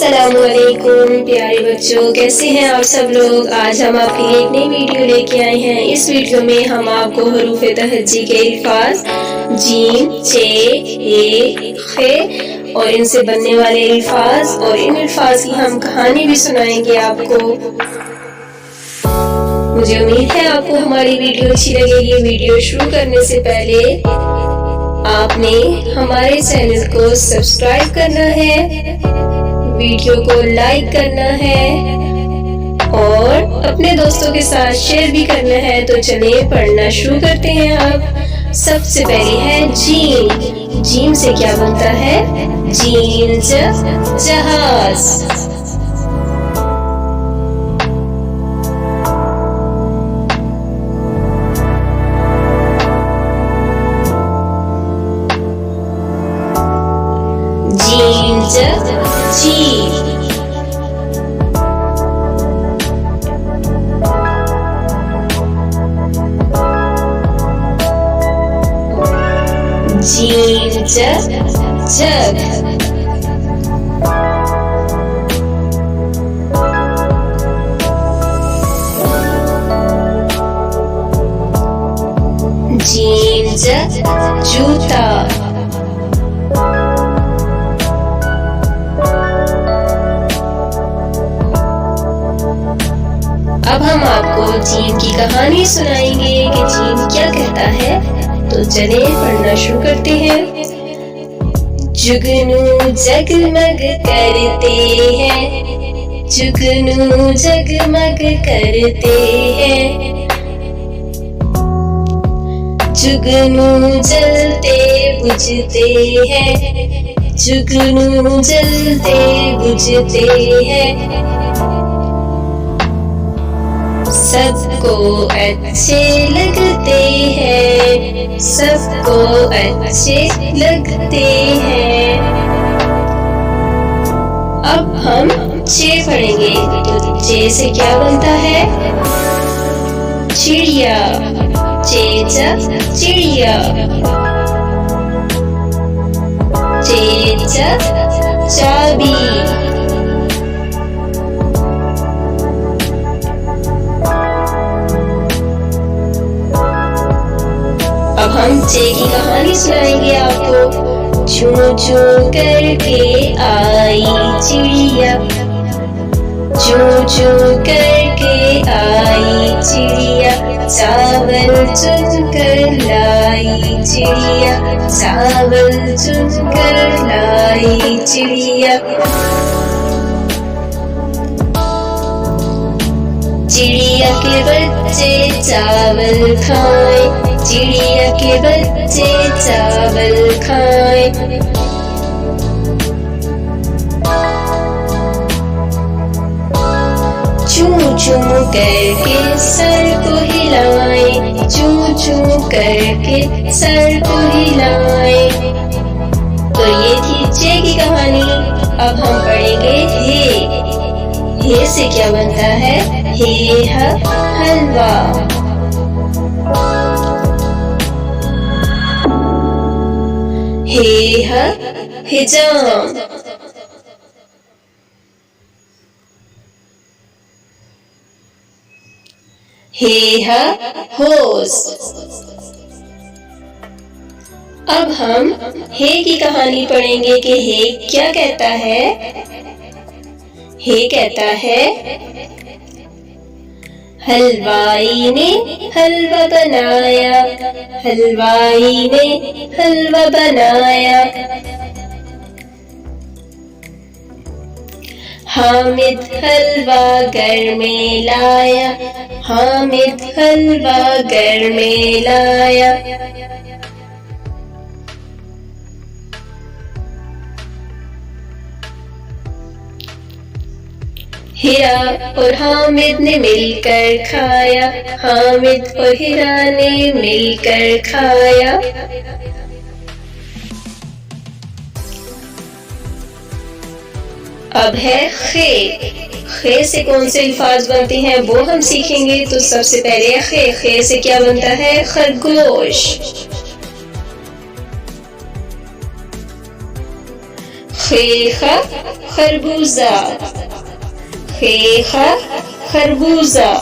अस्सलामुअलैकुम प्यारे बच्चों, कैसे हैं आप सब लोग। आज हम आपके लिए एक नई वीडियो लेके आए हैं। इस वीडियो में हम आपको हरूफ तहज्जी के अल्फाज जीम, चे, ए, खे और इनसे बनने वाले अल्फाज और इन अल्फाज की हम कहानी भी सुनाएंगे आपको। मुझे उम्मीद है आपको हमारी वीडियो अच्छी लगेगी। वीडियो शुरू करने से पहले आपने हमारे चैनल को सब्सक्राइब करना है, वीडियो को लाइक करना है और अपने दोस्तों के साथ शेयर भी करना है। तो चलिए पढ़ना शुरू करते हैं। अब सबसे पहले है जीम। जीम से क्या बनता है? जीम जहाज। Gym jeep. जीम जग। जीम जूता। अब हम आपको जीम की कहानी सुनाएंगे कि जीम क्या कहता है। तो चलिए पढ़ना शुरू करते हैं। जुगनू जगमग करते हैं, जुगनू जगमग करते हैं, जुगनू जलते बुझते हैं, जुगनू जलते बुझते हैं, सबको अच्छे लगते हैं, सबको अच्छे लगते हैं। अब हम चे पढ़ेंगे। तो चे से क्या बनता है? चिड़िया। चे चिड़िया। चे चाबी। अब हम चे की कहानी सुनाएंगे आपको। चू चू करके आई चिड़िया, चू चू करके आई चिड़िया, चावल चुन कर लाई चिड़िया, चावल चुन कर लाई चिड़िया। चिड़िया के बच्चे चावल खाएं, चिड़िया के बच्चे चावल खाएं। चू चू करके सर को हिलाएं, चू चू करके सर को हिलाएं। तो ये थी चे की कहानी। अब हम पढ़ेंगे हे। हे से क्या बनता है? हे हलवा। हे हिजाम। हे होश। अब हम हे की कहानी पढ़ेंगे कि हे क्या कहता है। हे कहता है हलवाई ने हलवा बनाया, हलवाई ने हलवा बनाया। हामिद हलवा घर में लाया, हामिद हलवा घर में लाया। हीरा और हामिद ने मिलकर खाया, हामिद और हीरा ने मिलकर खाया। अब है खे। खे से कौन से अल्फाज बनते हैं वो हम सीखेंगे। तो सबसे पहले खे। खे से क्या बनता है? खरगोश। ख खे ख खरबूजा, खे ख खरबूजा।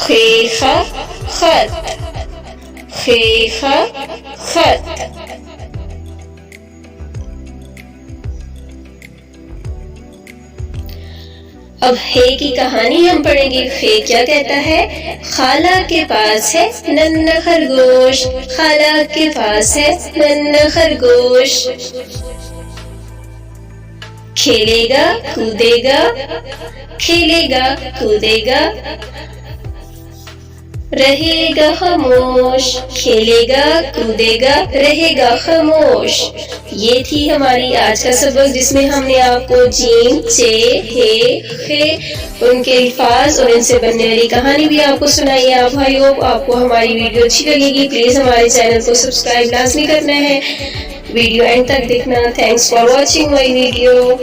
खे ख खत, खे ख खत। अब हे की कहानी हम पढ़ेंगे। खे क्या कहता है? खाला के पास है नन्हा खरगोश, खाला के पास है नन्हा खरगोश। खेलेगा कूदेगा, खेलेगा कूदेगा, रहेगा खामोश, खेलेगा कूदेगा, रहेगा खामोश। ये थी हमारी आज का सबक, जिसमें हमने आपको जीम, चे, हे, खे उनके अल्फाज और इनसे बनने वाली कहानी भी आपको सुनाई है। आप भाइयों, आपको हमारी वीडियो अच्छी लगेगी, प्लीज हमारे चैनल को सब्सक्राइब लाजमी करना है, वीडियो एंड तक देखना। Thanks for watching my video.